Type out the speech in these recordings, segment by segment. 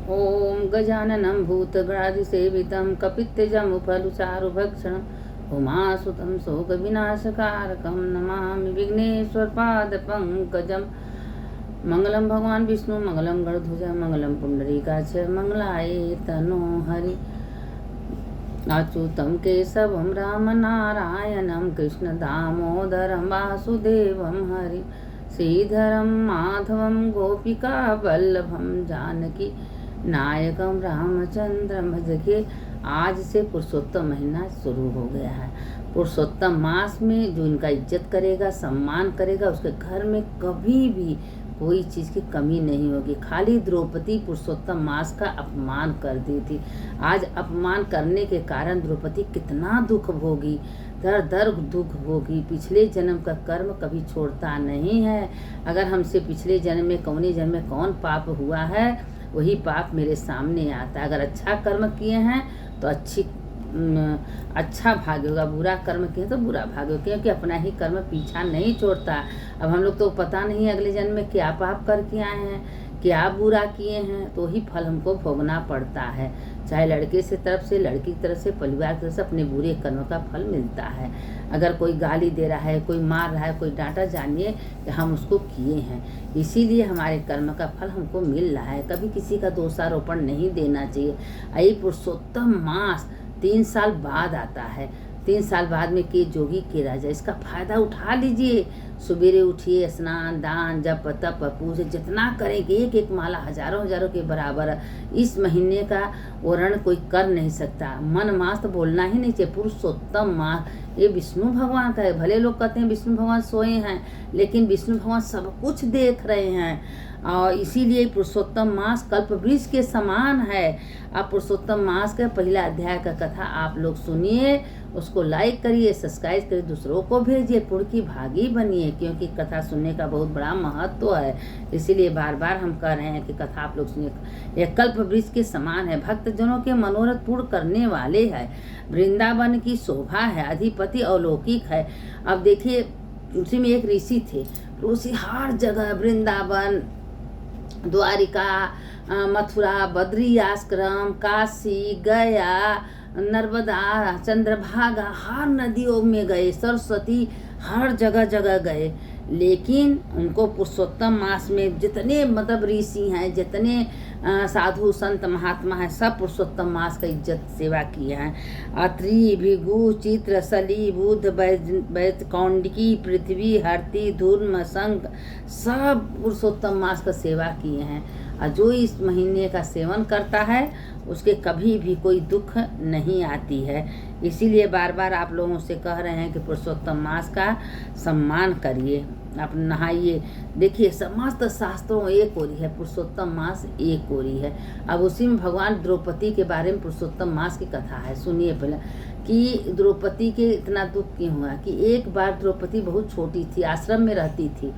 ॐ गजाननं भूतगणाधिसेवितं कपित्थजमुफलुचारुभक्षणम् उमासुतं शोकविनाशकारकं नमामि विघ्नेश्वरपादपङ्कजं। मंगलम भगवान विष्णु मंगलम गणध्वज मंगलम पुंडरीकाक्ष मंगलाय तनोहरि। अच्युतं केशवं रामनारायणं कृष्ण दामोदरं वासुदेवं हरि। श्रीधरं माधवं गोपिका वल्लभं जानकी नायकम रामचंद्र भजके। आज से पुरुषोत्तम महीना शुरू हो गया है। पुरुषोत्तम मास में जो इनका इज्जत करेगा, सम्मान करेगा, उसके घर में कभी भी कोई चीज़ की कमी नहीं होगी। खाली द्रौपदी पुरुषोत्तम मास का अपमान कर दी थी। आज अपमान करने के कारण द्रौपदी कितना दुख भोगी, दर दर दुख भोगी। पिछले जन्म का कर्म कभी छोड़ता नहीं है। अगर हमसे पिछले जन्म में कौने जन्म में कौन पाप हुआ है, वही पाप मेरे सामने आता है। अगर अच्छा कर्म किए हैं तो अच्छा भाग्य होगा, बुरा कर्म किए तो बुरा भाग्य होगा, क्योंकि अपना ही कर्म पीछा नहीं छोड़ता। अब हम लोग तो पता नहीं अगले जन्म में क्या पाप करके आए हैं, क्या बुरा किए हैं, तो ही फल हमको भोगना पड़ता है। चाहे लड़के से तरफ से, लड़की की तरफ से, परिवार की तरफ से अपने बुरे कर्म का फल मिलता है। अगर कोई गाली दे रहा है, कोई मार रहा है, कोई डांटा, जानिए कि हम उसको किए हैं, इसीलिए हमारे कर्म का फल हमको मिल रहा है। कभी किसी का दोषारोपण नहीं देना चाहिए। यही पुरुषोत्तम मास 3 साल बाद आता है। 3 साल बाद में के जोगी के राजा, इसका फायदा उठा लीजिए। सवेरे उठिए, स्नान दान जप तप पूजा जितना करेंगे, एक एक माला हजारों हजारों के बराबर इस महीने का वर्णन कोई कर नहीं सकता। मन मास तो बोलना ही नहीं चाहिए। पुरुषोत्तम मास ये विष्णु भगवान का है। भले लोग कहते हैं विष्णु भगवान सोए हैं, लेकिन विष्णु भगवान सब कुछ देख रहे हैं। और इसीलिए पुरुषोत्तम मास कल्पवृक्ष के समान है। आप पुरुषोत्तम मास का पहला अध्याय का कथा आप लोग सुनिए, उसको लाइक करिए, सब्सक्राइब करिए, दूसरों को भेजिए, पुण्य की भागी बनिए, क्योंकि कथा सुनने का बहुत बड़ा महत्व है। इसीलिए बार बार हम कह रहे हैं कि कथा आप लोग सुनिए। यह कल्पवृक्ष के समान है, भक्तजनों के मनोरथ पूर्ण करने वाले है, वृंदावन की शोभा है, अधिपति अलौकिक है। अब देखिए, उसी में एक ऋषि थे। ऋषि हर जगह, वृंदावन, द्वारिका, मथुरा, बद्री आश्रम, काशी, गया, नर्मदा, चंद्रभागा, हर नदियों में गए, सरस्वती, हर जगह जगह गए। लेकिन उनको पुरुषोत्तम मास में जितने मतलब ऋषि हैं, जितने साधु संत महात्मा हैं, सब पुरुषोत्तम मास का इज्जत सेवा किए हैं। अत्रि, भृगु, चित्र, सली, बुध, वैत, कौंडिकी, पृथ्वी, हरती, धूर्म, शंख, सब पुरुषोत्तम मास का सेवा किए हैं। और जो इस महीने का सेवन करता है उसके कभी भी कोई दुख नहीं आती है। इसीलिए बार बार आप लोगों से कह रहे हैं कि पुरुषोत्तम मास का सम्मान करिए, आप नहाइए। देखिए, समस्त शास्त्रों एक ओरी है, पुरुषोत्तम मास एक ओरी है। अब उसी में भगवान द्रौपदी के बारे में पुरुषोत्तम मास की कथा है। सुनिए पहले कि द्रौपदी के इतना दुख क्यों हुआ। कि एक बार द्रौपदी बहुत छोटी थी, आश्रम में रहती थी।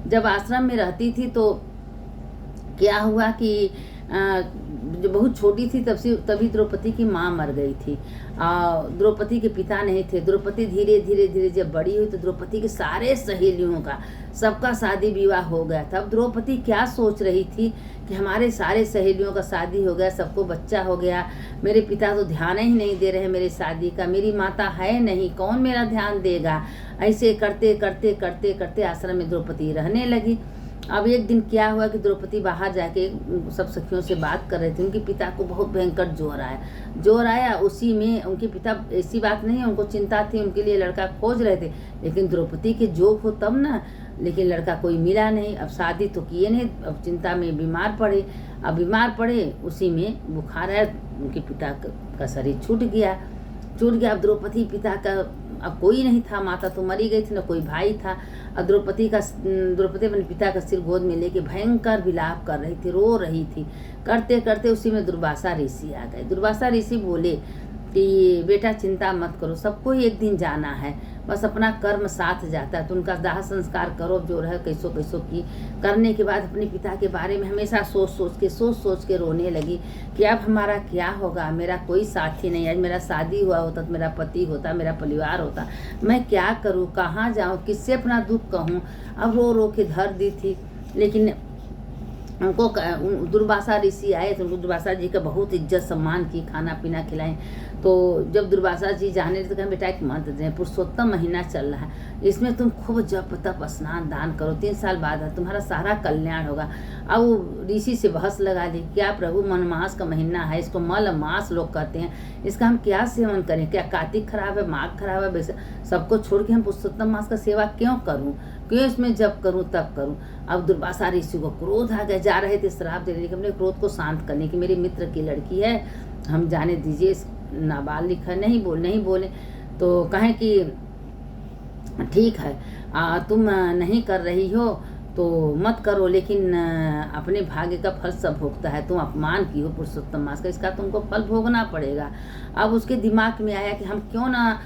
जब आश्रम में रहती थी तो क्या हुआ कि जो बहुत छोटी थी तभी द्रौपदी की माँ मर गई थी। द्रौपदी के पिता नहीं थे। द्रौपदी धीरे धीरे धीरे जब बड़ी हुई तो द्रौपदी के सारे सहेलियों का सबका शादी विवाह हो गया था। अब द्रौपदी क्या सोच रही थी कि हमारे सारे सहेलियों का शादी हो गया, सबको बच्चा हो गया, मेरे पिता तो ध्यान ही नहीं दे रहे मेरे शादी का, मेरी माता है नहीं, कौन मेरा ध्यान देगा। ऐसे करते करते करते करते आश्रम में द्रौपदी रहने लगी। अब एक दिन क्या हुआ कि द्रौपदी बाहर जाके सब सखियों से बात कर रहे थे। उनके पिता को बहुत भयंकर जोर आया। उसी में उनके पिता, ऐसी बात नहीं है, उनको चिंता थी, उनके लिए लड़का खोज रहे थे, लेकिन द्रौपदी के जोग हो तब ना, लेकिन लड़का कोई मिला नहीं। अब शादी तो किए नहीं, अब चिंता में बीमार पड़े। अब बीमार पड़े, उसी में बुखार है, उनके पिता का शरीर छूट गया। अब द्रौपदी पिता का अब कोई नहीं था, माता तो मरी गई थी, ना कोई भाई था। अब द्रौपदी अपने पिता का सिर गोद में लेके भयंकर विलाप कर रही थी, रो रही थी। करते करते उसी में दुर्वासा ऋषि आ गए। दुर्वासा ऋषि बोले कि बेटा चिंता मत करो, सबको एक दिन जाना है, बस अपना कर्म साथ जाता है, तो उनका दाह संस्कार करो, जो रहे कैसो कैसो की। करने के बाद अपने पिता के बारे में हमेशा सोच सोच के रोने लगी कि अब हमारा क्या होगा, मेरा कोई साथी नहीं। आज मेरा शादी हुआ होता तो मेरा पति होता, मेरा परिवार होता, मैं क्या करूँ, कहाँ जाऊँ, किससे अपना दुख कहूँ। अब रो रो के धर दी थी। लेकिन उनको दुर्वासा ऋषि आए तो उनको दुर्वासा जी का बहुत इज्जत सम्मान की, खाना पीना खिलाएं। तो जब दुर्वासा जी जाने तो कहें बेटा एक मंत्र दें, पुरुषोत्तम महीना चल रहा है, इसमें तुम खूब जप तप स्नान दान करो, 3 साल बाद तुम्हारा सारा कल्याण होगा। अब वो ऋषि से बहस लगा ली, क्या प्रभु मनमास का महीना है, इसको मल मास लोग कहते हैं, इसका हम क्या सेवन करें, क्या कार्तिक खराब है, माघ खराब है, वैसे सबको छोड़ के हम पुरुषोत्तम मास का सेवा क्यों करूं, क्यों इसमें जब करूं तब करूं। अब दुर्वासा ऋषि को क्रोध आ गया, जा रहे थे श्राप देने के, अपने क्रोध को शांत करने की, मेरे मित्र की लड़की है, हम जाने दीजिए, नाबालिग है, नहीं बोले। तो कहें कि ठीक है, तुम नहीं कर रही हो तो मत करो, लेकिन अपने भाग्य का फल सब भोगता है, तुम अपमान की हो पुरुषोत्तम मास का, इसका तुमको फल भोगना पड़ेगा। अब उसके दिमाग में आया कि हम क्यों ना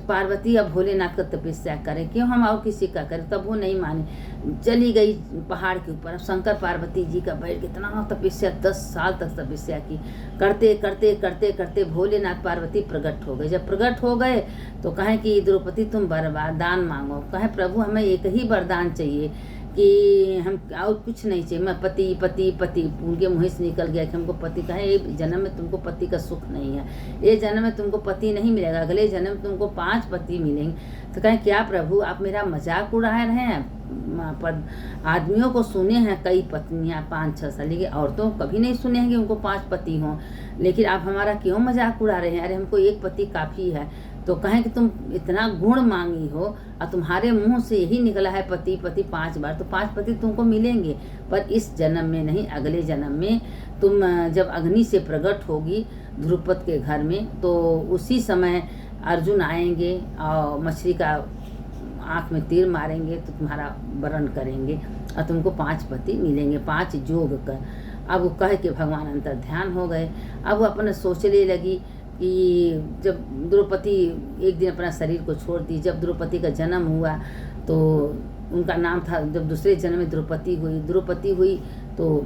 पार्वती और भोलेनाथ का तपस्या करें, क्यों हम और किसी का करें, तब वो नहीं मानी, चली गई पहाड़ के ऊपर। अब शंकर पार्वती जी का बैठ के इतना तपस्या, 10 साल तक तपस्या की, करते करते करते करते भोलेनाथ पार्वती प्रकट हो गए। जब प्रकट हो गए तो कहें कि द्रौपदी तुम वरदान मांगो, कहें प्रभु हमें एक ही वरदान चाहिए कि हम और कुछ नहीं चाहिए, मैं पति पति पति, उनके मुँह से निकल गया कि हमको पति, कहें ये जन्म में तुमको पति का सुख नहीं है, ये जन्म में तुमको पति नहीं मिलेगा, अगले जन्म में तुमको 5 पति मिलेंगे। तो कहें क्या प्रभु आप मेरा मजाक उड़ा रहे हैं, पर आदमियों को सुने हैं कई पत्नियां 5-6 साल, लेकिन औरतों को कभी नहीं सुने हैं कि उनको 5 पति हों, लेकिन आप हमारा क्यों मजाक उड़ा रहे हैं, अरे हमको 1 पति काफ़ी है। तो कहें कि तुम इतना गुण मांगी हो और तुम्हारे मुंह से यही निकला है पति पति 5 बार, तो 5 पति तुमको मिलेंगे, पर इस जन्म में नहीं, अगले जन्म में तुम जब अग्नि से प्रकट होगी ध्रुपद के घर में, तो उसी समय अर्जुन आएंगे और मछली का आँख में तीर मारेंगे तो तुम्हारा वरण करेंगे और तुमको 5 पति मिलेंगे, 5 जोग कर। अब वो कह के भगवान अंतर ध्यान हो गए। अब वो अपने सोचने लगी कि जब द्रौपदी एक दिन अपना शरीर को छोड़ दी, जब द्रौपदी का जन्म हुआ तो उनका नाम था, जब दूसरे जन्म में द्रौपदी हुई तो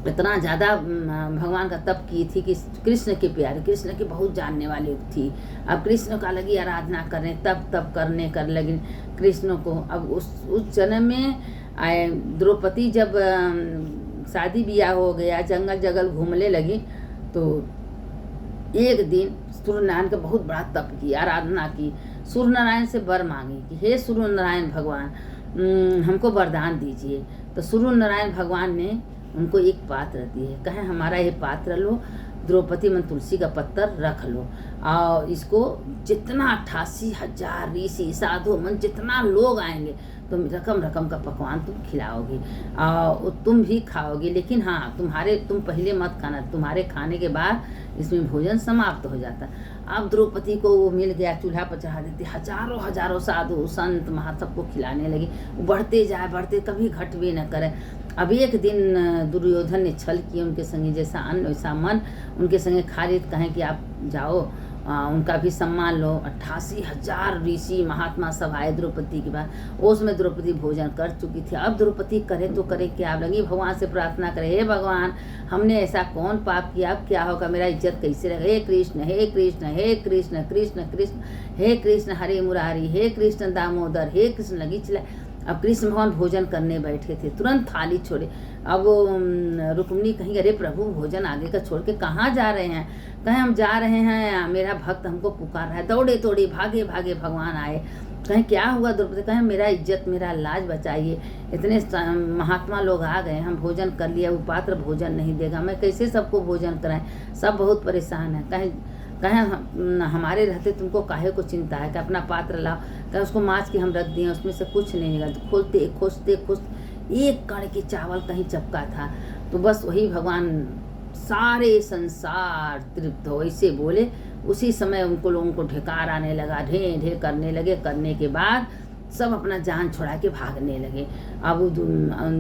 इतना ज़्यादा भगवान का तप की थी कि कृष्ण के प्यारे, कृष्ण की बहुत जानने वाली थी। अब कृष्ण का लगी आराधना करने, तप करने कर लगी कृष्ण को। अब उस जन्म में आए द्रौपदी जब शादी ब्याह हो गया, जंगल जंगल घूमने लगी, तो एक दिन सूर्य नारायण का बहुत बड़ा तप की, आराधना की, सूर्य नारायण से वर मांगी कि हे सूर्य नारायण भगवान हमको वरदान दीजिए। तो सूर्य नारायण भगवान ने उनको एक पात्र दिए, कहे हमारा ये पात्र लो, द्रौपदी में तुलसी का पत्तर रख लो और इसको जितना 88,000 ऋषि साधु मन जितना लोग आएंगे तुम रकम का पकवान तुम खिलाओगी और तुम भी खाओगी, लेकिन हाँ तुम पहले मत खाना, तुम्हारे खाने के बाद इसमें भोजन समाप्त हो जाता। अब द्रौपदी को वो मिल गया, चूल्हा पर चढ़ा देती, हजारों साधु संत महा सबको खिलाने लगी, बढ़ते जाए कभी घट भी न करे। अब एक दिन दुर्योधन ने छल किया उनके संगे, जैसा अन्न वैसा मन, उनके संगे खारित कहें कि आप जाओ उनका भी सम्मान लो। 88,000 ऋषि महात्मा सब आए द्रौपदी के बाद, उसमें द्रौपदी भोजन कर चुकी थी। अब द्रौपदी करे तो करे क्या, लगी भगवान से प्रार्थना करे, हे भगवान हमने ऐसा कौन पाप किया, अब क्या होगा, मेरा इज्जत कैसे रहेगा, हे कृष्ण हे कृष्ण हे कृष्ण कृष्ण कृष्ण हे कृष्ण हरे मुरारी हे कृष्ण दामोदर हे कृष्ण, लगी चिल्लाए। अब कृष्ण भगवान भोजन करने बैठे थे, तुरंत थाली छोड़े। अब रुक्मिणी कहीं अरे प्रभु भोजन आगे का छोड़ के कहाँ जा रहे हैं, कहें हम जा रहे हैं, मेरा भक्त हमको पुकार रहा है। दौड़े भागे भगवान आए, कहें क्या हुआ द्रौपदी, कहें मेरा इज्जत मेरा लाज बचाइए, इतने महात्मा लोग आ गए, हम भोजन कर लिया, वो पात्र भोजन नहीं देगा, मैं कैसे सबको भोजन कराएं, सब बहुत परेशान है। कहें हमारे रहते तुमको काहे को चिंता है, कि अपना पात्र लाओ, कहें उसको माँच के हम रख दिए, उसमें से कुछ नहीं निकला, खोलते खोजते एक कण की चावल कहीं चपका था, तो बस वही भगवान सारे संसार तृप्त हो ऐसे बोले। उसी समय उनको लोगों को ढेकार आने लगा, ढे करने लगे, करने के बाद सब अपना जान छोड़ा के भागने लगे। अब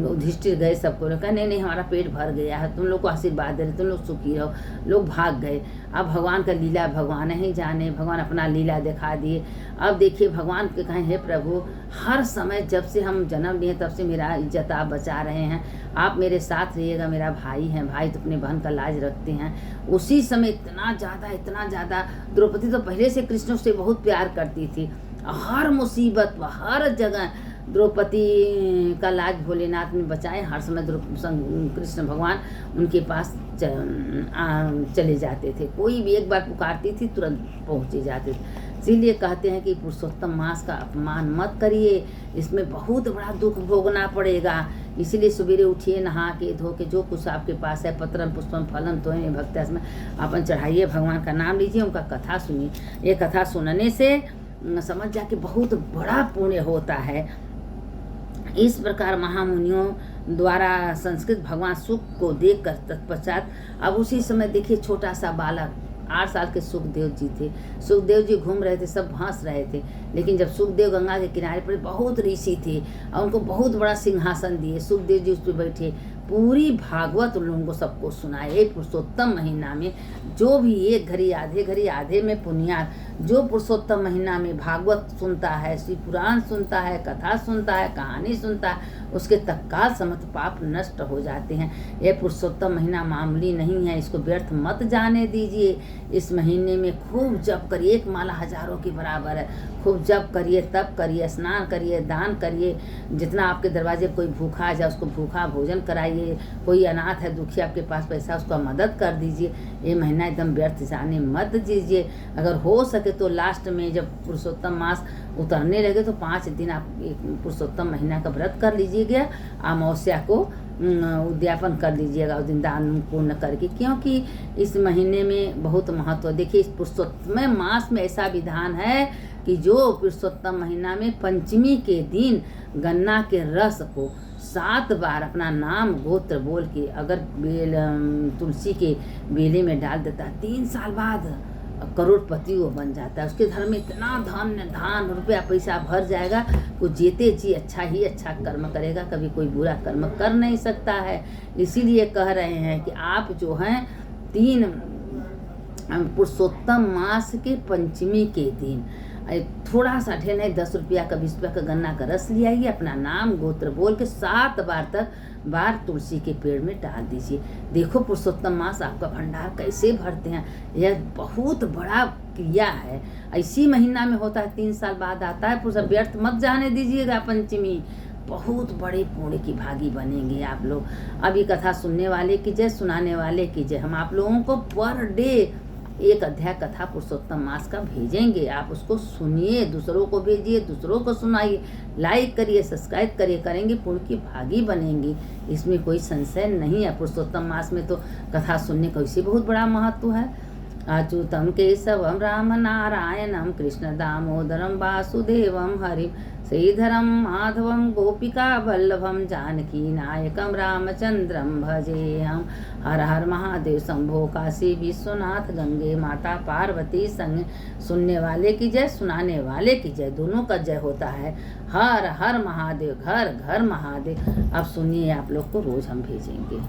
युधिष्ठिर गए, सबको कहा नहीं हमारा पेट भर गया है, तुम लोग को आशीर्वाद दे रहे, तुम लोग सुखी रहो, लोग भाग गए। अब भगवान का लीला भगवान ही जाने, भगवान अपना लीला दिखा दिए। अब देखिए भगवान के कहें हे प्रभु हर समय जब से हम जन्म लिए तब से मेरा इज्जत आप बचा रहे हैं, आप मेरे साथ रहिएगा, मेरा भाई हैं, भाई तो अपने बहन का लाज रखते हैं। उसी समय इतना ज़्यादा द्रौपदी तो पहले से कृष्ण से बहुत प्यार करती थी, हर मुसीबत हर जगह द्रौपदी का लाज भोलेनाथ ने बचाए। हर समय कृष्ण भगवान उनके पास चले जाते थे। कोई भी एक बार पुकारती थी तुरंत पहुँचे जाते थे। इसीलिए कहते हैं कि पुरुषोत्तम मास का अपमान मत करिए, इसमें बहुत बड़ा दुख भोगना पड़ेगा। इसीलिए सवेरे उठिए, नहा के धो के जो कुछ आपके पास है, पत्रम पुष्पम फलम तो भक्त्या में अपन चढ़ाइए, भगवान का नाम लीजिए, उनका कथा सुनिए। ये कथा सुनने से समझ जा कि बहुत बड़ा पुण्य होता है। इस प्रकार महामुनियों द्वारा संस्कृत भगवान सुख को देखकर तत्पश्चात अब उसी समय देखिए छोटा सा बालक 8 साल के सुखदेव जी थे। सुखदेव जी घूम रहे थे, सब हंस रहे थे। लेकिन जब सुखदेव गंगा के किनारे पर बहुत ऋषि थे और उनको बहुत बड़ा सिंहासन दिए, सुखदेव जी उस पर बैठे, पूरी भागवत उन लोगों को सबको सुनाए। पुरुषोत्तम महीना में जो भी एक घड़ी आधे में पुण्यार्थ जो पुरुषोत्तम महीना में भागवत सुनता है, श्री पुराण सुनता है, कथा सुनता है, कहानी सुनता है, उसके तत्काल समस्त पाप नष्ट हो जाते हैं। यह पुरुषोत्तम महीना मामूली नहीं है, इसको व्यर्थ मत जाने दीजिए। इस महीने में खूब जप करिए, एक माला हजारों के बराबर है। खूब जप करिए, तप करिए, स्नान करिए, दान करिए। जितना आपके दरवाजे कोई भूखा आ जाए उसको भूखा भोजन कराइए। कोई अनाथ है, दुखी आपके पास पैसा, उसका मदद कर दीजिए। ये महीना एकदम व्यर्थ जाने मत दीजिए। अगर हो सके तो लास्ट में जब पुरुषोत्तम मास उतरने लगे तो 5 दिन आप पुरुषोत्तम महीना का व्रत कर लीजिएगा। अमावस्या को उद्यापन कर लीजिएगा उस दिन दान पूर्ण करके, क्योंकि इस महीने में बहुत महत्व। देखिए इस पुरुषोत्तम मास में ऐसा विधान है कि जो पुरुषोत्तम महीना में पंचमी के दिन गन्ना के रस को 7 बार अपना नाम गोत्र बोल के अगर तुलसी के बेले में डाल देता है, 3 साल बाद करोड़पति वो बन जाता है। उसके घर में इतना धान रुपया पैसा भर जाएगा। वो जीते जी अच्छा ही अच्छा कर्म करेगा, कभी कोई बुरा कर्म कर नहीं सकता है। इसीलिए कह रहे हैं कि आप जो हैं 3 पुरुषोत्तम मास के पंचमी के दिन थोड़ा सा ढेर नहीं, 10 रुपया का 20 रुपया का गन्ना का रस ले आइए, अपना नाम गोत्र बोल के 7 बार तुलसी के पेड़ में डाल दीजिए। देखो पुरुषोत्तम मास आपका भंडार कैसे भरते हैं। यह बहुत बड़ा क्रिया है। इसी महीना में होता है, 3 साल बाद आता है। पुरुष व्यर्थ मत जाने दीजिएगा पंचमी। बहुत बड़े पुण्य की भागी बनेंगे आप लोग। अभी कथा सुनने वाले की जय, सुनाने वाले की जय। हम आप लोगों को पर डे 1 अध्याय कथा पुरुषोत्तम मास का भेजेंगे। आप उसको सुनिए, दूसरों को भेजिए, दूसरों को सुनाइए, लाइक करिए, सब्सक्राइब करिए, करेंगे पुण्य की भागी बनेंगी। इसमें कोई संशय नहीं है। पुरुषोत्तम मास में तो कथा सुनने का इसी बहुत बड़ा महत्व है। अच्युतम केशवम राम नारायणम कृष्ण दामोदरम वासुदेवम हरिम श्रीधरम माधवम गोपिका वल्लभम जानकी नायकम रामचंद्रम भजेहम। हर हर महादेव शंभो काशी विश्वनाथ गंगे माता पार्वती संग। सुनने वाले की जय, सुनाने वाले की जय, दोनों का जय होता है। हर हर महादेव, घर घर महादेव। अब सुनिए, आप लोग को रोज हम भेजेंगे।